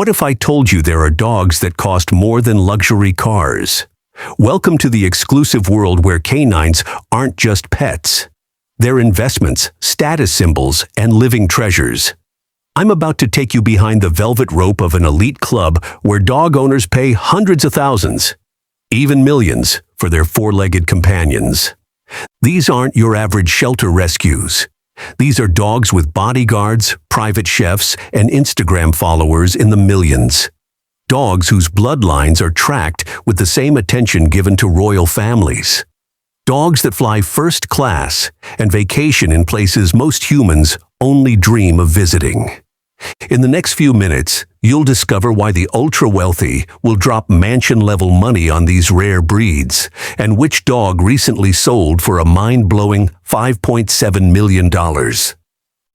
What if I told you there are dogs that cost more than luxury cars? Welcome to the exclusive world where canines aren't just pets. They're investments, status symbols, and living treasures. I'm about to take you behind the velvet rope of an elite club where dog owners pay hundreds of thousands, even millions, for their four-legged companions. These aren't your average shelter rescues. These are dogs with bodyguards, private chefs, and Instagram followers in the millions. Dogs whose bloodlines are tracked with the same attention given to royal families. Dogs that fly first class and vacation in places most humans only dream of visiting. In the next few minutes, you'll discover why the ultra-wealthy will drop mansion-level money on these rare breeds, and which dog recently sold for a mind-blowing $5.7 million.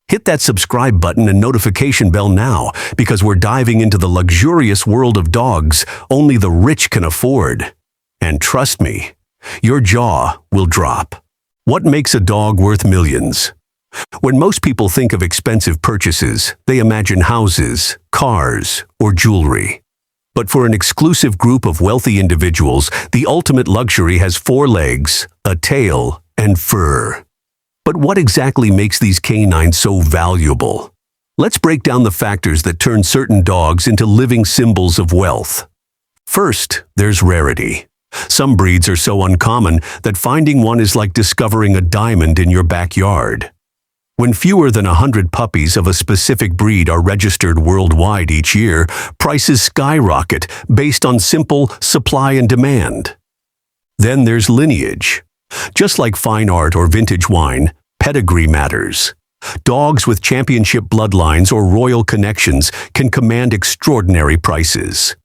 Hit that subscribe button and notification bell now, because we're diving into the luxurious world of dogs only the rich can afford. And trust me, your jaw will drop. What makes a dog worth millions? When most people think of expensive purchases, they imagine houses, cars, or jewelry. But for an exclusive group of wealthy individuals, the ultimate luxury has four legs, a tail, and fur. But what exactly makes these canines so valuable? Let's break down the factors that turn certain dogs into living symbols of wealth. First, there's rarity. Some breeds are so uncommon that finding one is like discovering a diamond in your backyard. When fewer than 100 puppies of a specific breed are registered worldwide each year, prices skyrocket based on simple supply and demand. Then there's lineage. Just like fine art or vintage wine, pedigree matters. Dogs with championship bloodlines or royal connections can command extraordinary prices.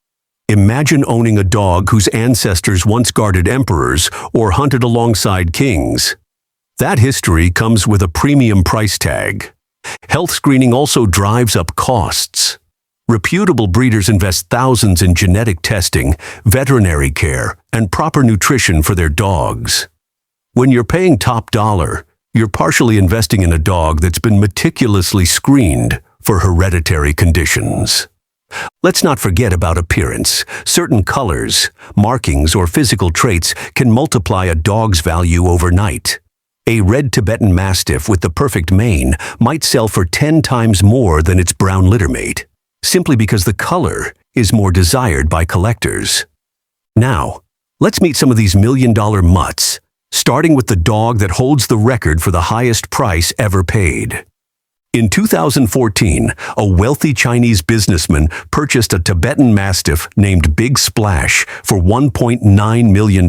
Imagine owning a dog whose ancestors once guarded emperors or hunted alongside kings. That history comes with a premium price tag. Health screening also drives up costs. Reputable breeders invest thousands in genetic testing, veterinary care, and proper nutrition for their dogs. When you're paying top dollar, you're partially investing in a dog that's been meticulously screened for hereditary conditions. Let's not forget about appearance. Certain colors, markings, or physical traits can multiply a dog's value overnight. A red Tibetan Mastiff with the perfect mane might sell for 10 times more than its brown littermate, simply because the color is more desired by collectors. Now, let's meet some of these million-dollar mutts, starting with the dog that holds the record for the highest price ever paid. In 2014, a wealthy Chinese businessman purchased a Tibetan Mastiff named Big Splash for $1.9 million.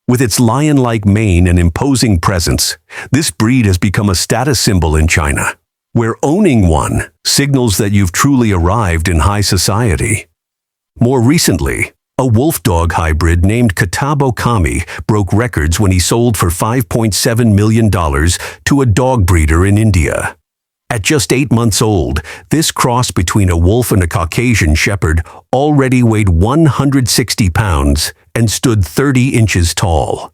With its lion-like mane and imposing presence, this breed has become a status symbol in China, where owning one signals that you've truly arrived in high society. More recently, a wolf dog hybrid named Katabo Kami broke records when he sold for $5.7 million to a dog breeder in India. At just 8 months old, this cross between a wolf and a Caucasian shepherd already weighed 160 pounds and stood 30 inches tall.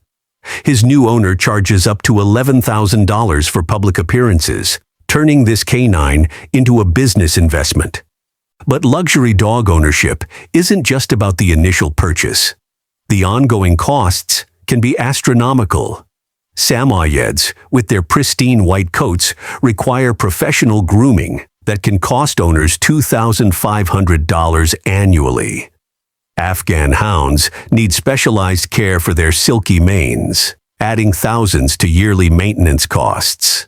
His new owner charges up to $11,000 for public appearances, turning this canine into a business investment. But luxury dog ownership isn't just about the initial purchase. The ongoing costs can be astronomical. Samoyeds, with their pristine white coats, require professional grooming that can cost owners $2,500 annually. Afghan hounds need specialized care for their silky manes, adding thousands to yearly maintenance costs.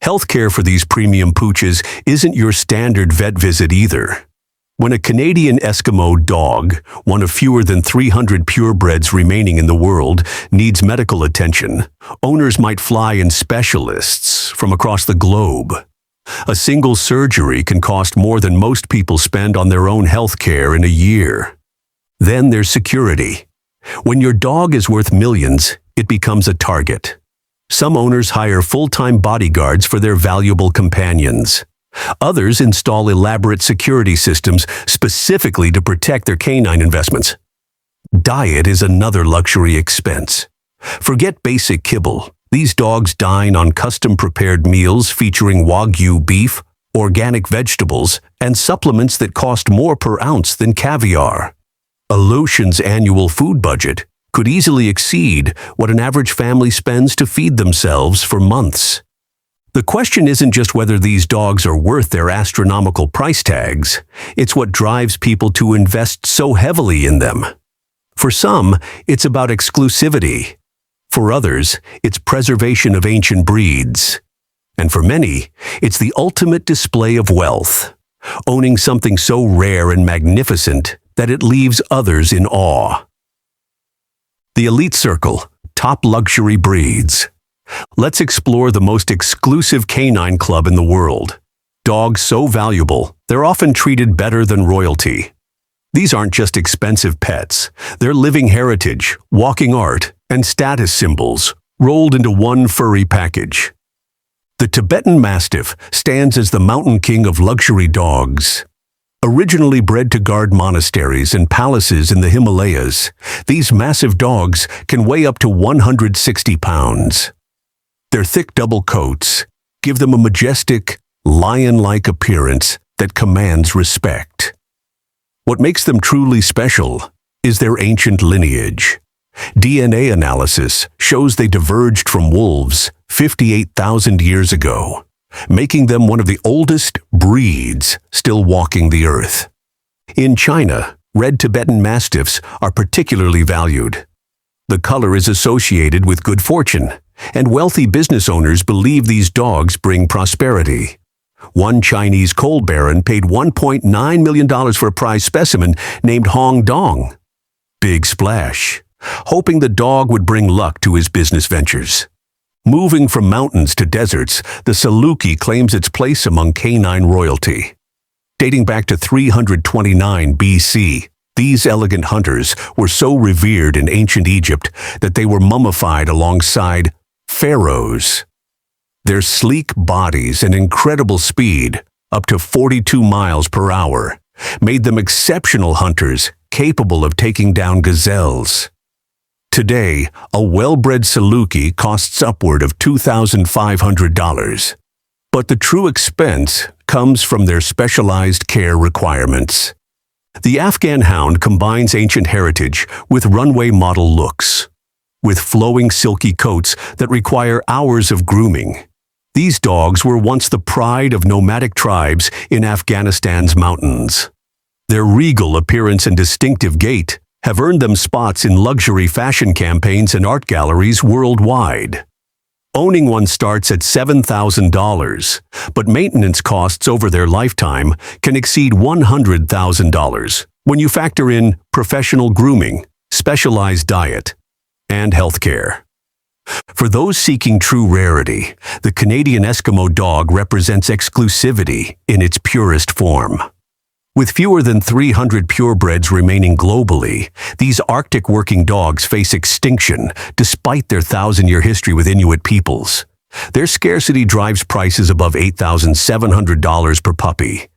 Healthcare for these premium pooches isn't your standard vet visit either. When a Canadian Eskimo dog, one of fewer than 300 purebreds remaining in the world, needs medical attention, owners might fly in specialists from across the globe. A single surgery can cost more than most people spend on their own health care in a year. Then there's security. When your dog is worth millions, it becomes a target. Some owners hire full-time bodyguards for their valuable companions. Others install elaborate security systems specifically to protect their canine investments. Diet is another luxury expense. Forget basic kibble. These dogs dine on custom-prepared meals featuring Wagyu beef organic vegetables, and supplements that cost more per ounce than caviar. Alotian's annual food budget could easily exceed what an average family spends to feed themselves for months. The question isn't just whether these dogs are worth their astronomical price tags, it's what drives people to invest so heavily in them. For some, it's about exclusivity. For others, it's preservation of ancient breeds. And for many, it's the ultimate display of wealth, owning something so rare and magnificent that it leaves others in awe. The Elite Circle, top luxury breeds. Let's explore the most exclusive canine club in the world. Dogs so valuable, they're often treated better than royalty. These aren't just expensive pets, they're living heritage, walking art, and status symbols, rolled into one furry package. The Tibetan Mastiff stands as the mountain king of luxury dogs. Originally bred to guard monasteries and palaces in the Himalayas, these massive dogs can weigh up to 160 pounds. Their thick double coats give them a majestic, lion-like appearance that commands respect. What makes them truly special is their ancient lineage. DNA analysis shows they diverged from wolves 58,000 years ago, making them one of the oldest breeds still walking the earth. In China, red Tibetan Mastiffs are particularly valued. The color is associated with good fortune, and wealthy business owners believe these dogs bring prosperity. One Chinese coal baron paid $1.9 million for a prize specimen named Hong Dong. Big splash, hoping the dog would bring luck to his business ventures. Moving from mountains to deserts, the Saluki claims its place among canine royalty. Dating back to 329 BC, these elegant hunters were so revered in ancient Egypt that they were mummified alongside pharaohs. Their sleek bodies and incredible speed, up to 42 miles per hour, made them exceptional hunters capable of taking down gazelles. Today, a well-bred Saluki costs upward of $2,500. But the true expense comes from their specialized care requirements. The Afghan hound combines ancient heritage with runway model looks. With flowing silky coats that require hours of grooming, these dogs were once the pride of nomadic tribes in Afghanistan's mountains. Their regal appearance and distinctive gait have earned them spots in luxury fashion campaigns and art galleries worldwide. Owning one starts at $7,000, but maintenance costs over their lifetime can exceed $100,000 when you factor in professional grooming, specialized diet, and healthcare. For those seeking true rarity, the Canadian Eskimo dog represents exclusivity in its purest form. With fewer than 300 purebreds remaining globally, these Arctic working dogs face extinction despite their 1,000-year history with Inuit peoples. Their scarcity drives prices above $8,700 per puppy.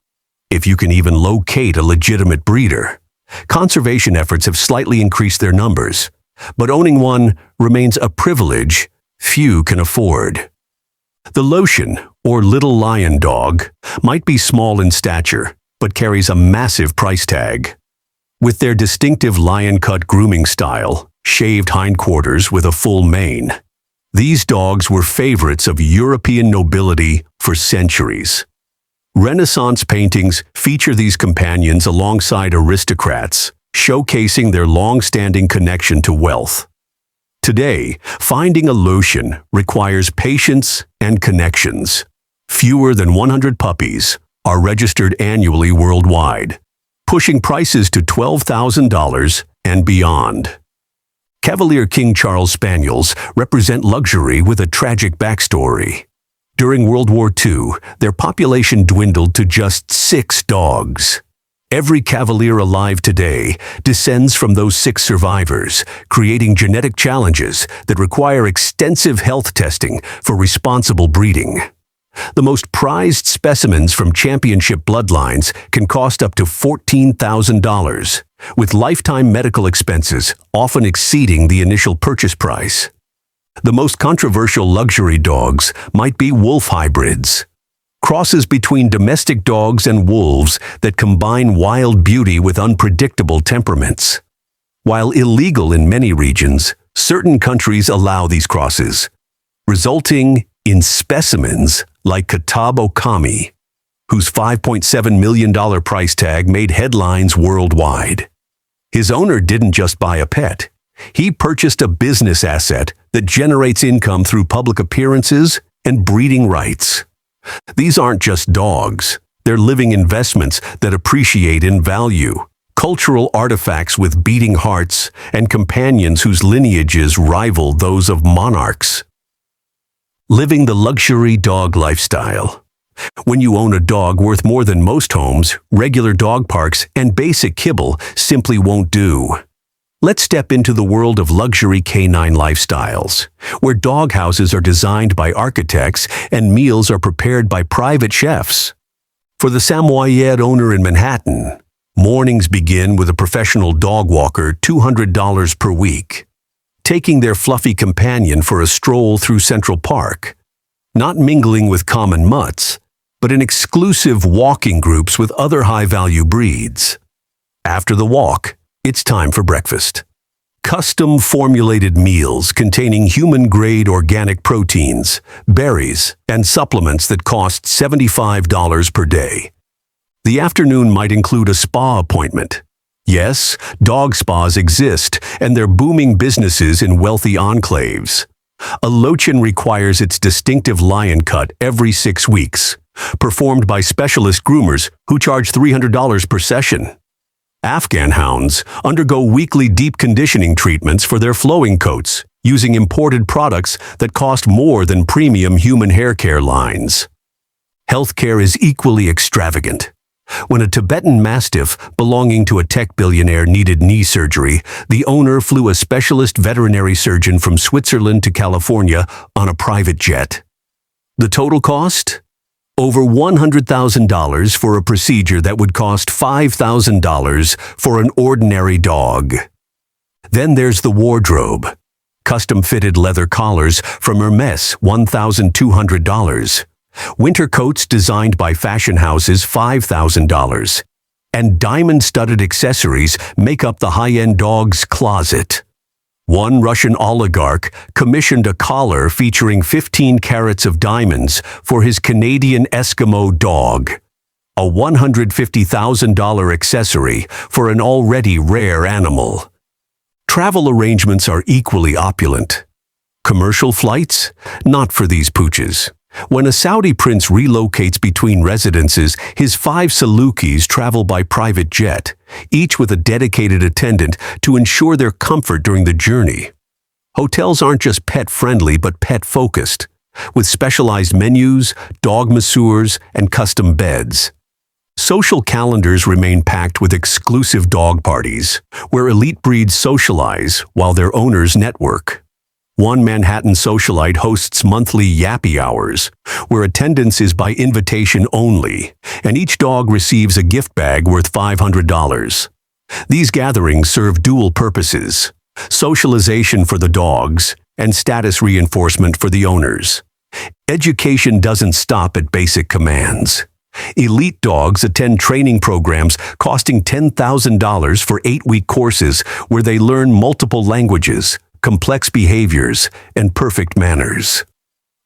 If you can even locate a legitimate breeder. Conservation efforts have slightly increased their numbers, but owning one remains a privilege few can afford. The Lothian, or little lion dog, might be small in stature, but carries a massive price tag. With their distinctive lion-cut grooming style, shaved hindquarters with a full mane, these dogs were favorites of European nobility for centuries. Renaissance paintings feature these companions alongside aristocrats, showcasing their long-standing connection to wealth. Today, finding a Lothian requires patience and connections. Fewer than 100 puppies are registered annually worldwide, pushing prices to $12,000 and beyond. Cavalier King Charles Spaniels represent luxury with a tragic backstory. During World War II, their population dwindled to just 6 dogs. Every Cavalier alive today descends from those 6 survivors, creating genetic challenges that require extensive health testing for responsible breeding. The most prized specimens from championship bloodlines can cost up to $14,000, with lifetime medical expenses often exceeding the initial purchase price. The most controversial luxury dogs might be wolf hybrids. crosses between domestic dogs and wolves that combine wild beauty with unpredictable temperaments. While illegal in many regions, certain countries allow these crosses, resulting in specimens like Kitabo Kami, whose $5.7 million price tag made headlines worldwide. His owner didn't just buy a pet. He purchased a business asset that generates income through public appearances and breeding rights. These aren't just dogs. They're living investments that appreciate in value, cultural artifacts with beating hearts, and companions whose lineages rival those of monarchs. Living the luxury dog lifestyle. When you own a dog worth more than most homes, regular dog parks and basic kibble simply won't do. Let's step into the world of luxury canine lifestyles, where dog houses are designed by architects and meals are prepared by private chefs. For the Samoyed owner in Manhattan, mornings begin with a professional dog walker $200 per week, taking their fluffy companion for a stroll through Central Park, not mingling with common mutts, but in exclusive walking groups with other high-value breeds. After the walk, it's time for breakfast. Custom-formulated meals containing human-grade organic proteins, berries, and supplements that cost $75 per day. The afternoon might include a spa appointment. Yes, dog spas exist, and they're booming businesses in wealthy enclaves. A Lochin requires its distinctive lion cut every 6 weeks, performed by specialist groomers who charge $300 per session. Afghan hounds undergo weekly deep conditioning treatments for their flowing coats, using imported products that cost more than premium human hair care lines. Healthcare is equally extravagant. When a Tibetan Mastiff belonging to a tech billionaire needed knee surgery, the owner flew a specialist veterinary surgeon from Switzerland to California on a private jet. The total cost? Over $100,000 for a procedure that would cost $5,000 for an ordinary dog. Then there's the wardrobe. Custom-fitted leather collars from Hermes, $1,200. Winter coats designed by fashion houses, $5,000. And diamond-studded accessories make up the high-end dog's closet. One Russian oligarch commissioned a collar featuring 15 carats of diamonds for his Canadian Eskimo dog, a $150,000 accessory for an already rare animal. Travel arrangements are equally opulent. Commercial flights? Not for these pooches. When a Saudi prince relocates between residences, his 5 Salukis travel by private jet, each with a dedicated attendant to ensure their comfort during the journey. Hotels aren't just pet-friendly but pet-focused, with specialized menus, dog masseurs, and custom beds. Social calendars remain packed with exclusive dog parties, where elite breeds socialize while their owners network. One Manhattan socialite hosts monthly yappy hours, where attendance is by invitation only, and each dog receives a gift bag worth $500. These gatherings serve dual purposes: socialization for the dogs and status reinforcement for the owners. Education doesn't stop at basic commands. Elite dogs attend training programs costing $10,000 for 8-week courses where they learn multiple languages, complex behaviors, and perfect manners.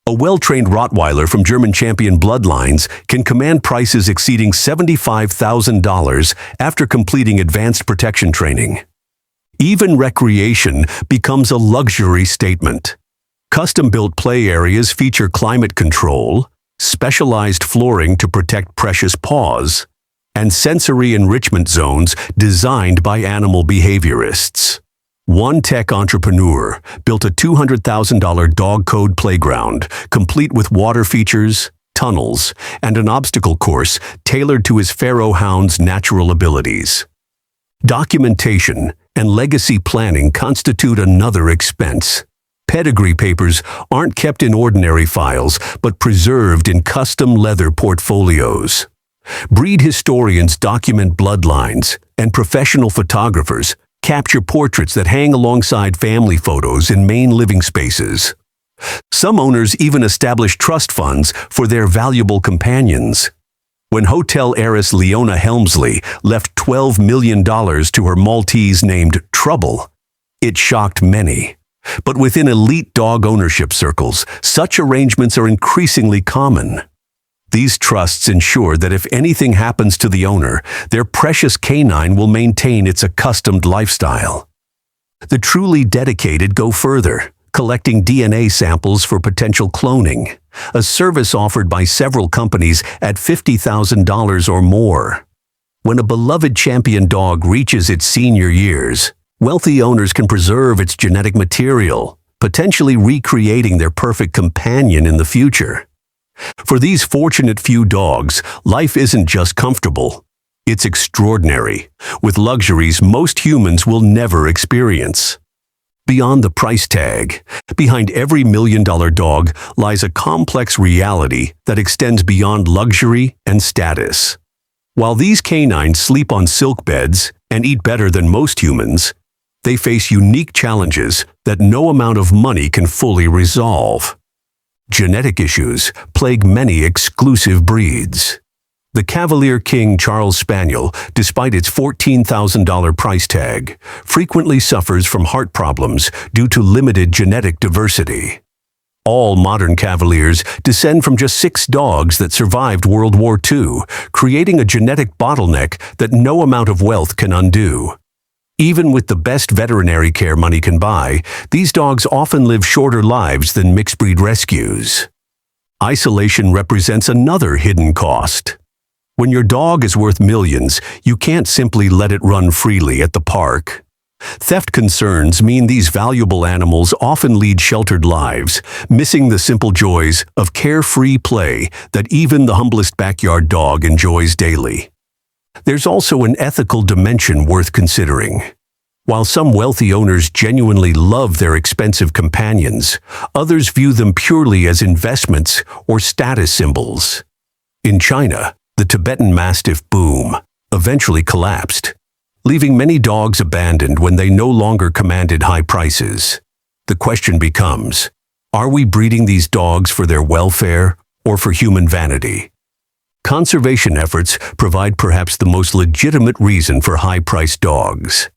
A well-trained Rottweiler from German champion bloodlines can command prices exceeding $75,000 after completing advanced protection training. Even recreation becomes a luxury statement. Custom-built play areas feature climate control, specialized flooring to protect precious paws, and sensory enrichment zones designed by animal behaviorists. One tech entrepreneur built a $200,000 dog code playground, complete with water features, tunnels, and an obstacle course tailored to his Pharaoh hound's natural abilities. Documentation and legacy planning constitute another expense. Pedigree papers aren't kept in ordinary files, but preserved in custom leather portfolios. Breed historians document bloodlines, and professional photographers capture portraits that hang alongside family photos in main living spaces. Some owners even establish trust funds for their valuable companions. When hotel heiress Leona Helmsley left $12 million to her Maltese named Trouble, it shocked many. But within elite dog ownership circles, such arrangements are increasingly common. These trusts ensure that if anything happens to the owner, their precious canine will maintain its accustomed lifestyle. The truly dedicated go further, collecting DNA samples for potential cloning, a service offered by several companies at $50,000 or more. When a beloved champion dog reaches its senior years, wealthy owners can preserve its genetic material, potentially recreating their perfect companion in the future. For these fortunate few dogs, life isn't just comfortable. It's extraordinary, with luxuries most humans will never experience. Beyond the price tag, behind every million-dollar dog lies a complex reality that extends beyond luxury and status. While these canines sleep on silk beds and eat better than most humans, they face unique challenges that no amount of money can fully resolve. Genetic issues plague many exclusive breeds. The Cavalier King Charles Spaniel, despite its $14,000 price tag, frequently suffers from heart problems due to limited genetic diversity. All modern Cavaliers descend from just 6 dogs that survived World War II, creating a genetic bottleneck that no amount of wealth can undo. Even with the best veterinary care money can buy, these dogs often live shorter lives than mixed-breed rescues. Isolation represents another hidden cost. When your dog is worth millions, you can't simply let it run freely at the park. Theft concerns mean these valuable animals often lead sheltered lives, missing the simple joys of carefree play that even the humblest backyard dog enjoys daily. There's also an ethical dimension worth considering. While some wealthy owners genuinely love their expensive companions, others view them purely as investments or status symbols. In China, the Tibetan Mastiff boom eventually collapsed, leaving many dogs abandoned when they no longer commanded high prices. The question becomes, are we breeding these dogs for their welfare or for human vanity? Conservation efforts provide perhaps the most legitimate reason for high-priced dogs.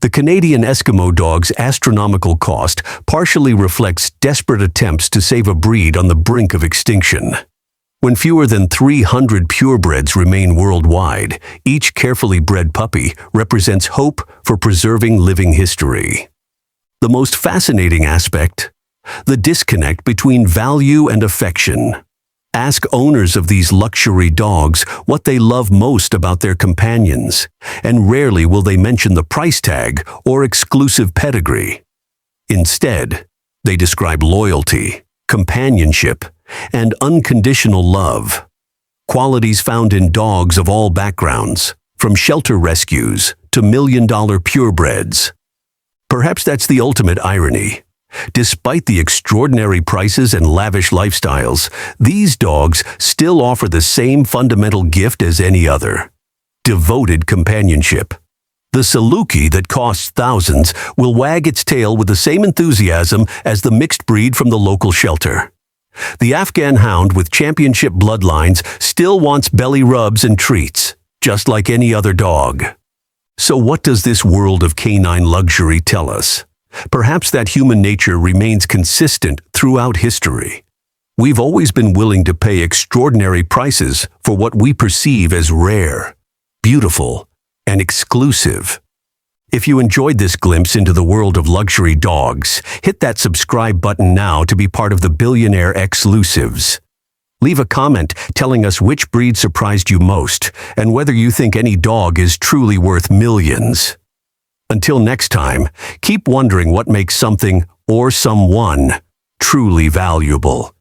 The Canadian Eskimo dog's astronomical cost partially reflects desperate attempts to save a breed on the brink of extinction. When fewer than 300 purebreds remain worldwide, each carefully bred puppy represents hope for preserving living history. The most fascinating aspect? The disconnect between value and affection. Ask owners of these luxury dogs what they love most about their companions, and rarely will they mention the price tag or exclusive pedigree. Instead, they describe loyalty, companionship, and unconditional love. Qualities found in dogs of all backgrounds, from shelter rescues to million-dollar purebreds. Perhaps that's the ultimate irony. Despite the extraordinary prices and lavish lifestyles, these dogs still offer the same fundamental gift as any other: devoted companionship. The Saluki that costs thousands will wag its tail with the same enthusiasm as the mixed breed from the local shelter. The Afghan hound with championship bloodlines still wants belly rubs and treats, just like any other dog. So what does this world of canine luxury tell us? Perhaps that human nature remains consistent throughout history. We've always been willing to pay extraordinary prices for what we perceive as rare, beautiful, and exclusive. If you enjoyed this glimpse into the world of luxury dogs, hit that subscribe button now to be part of the Billionaire exclusives. Leave a comment telling us which breed surprised you most and whether you think any dog is truly worth millions. Until next time, keep wondering what makes something or someone truly valuable.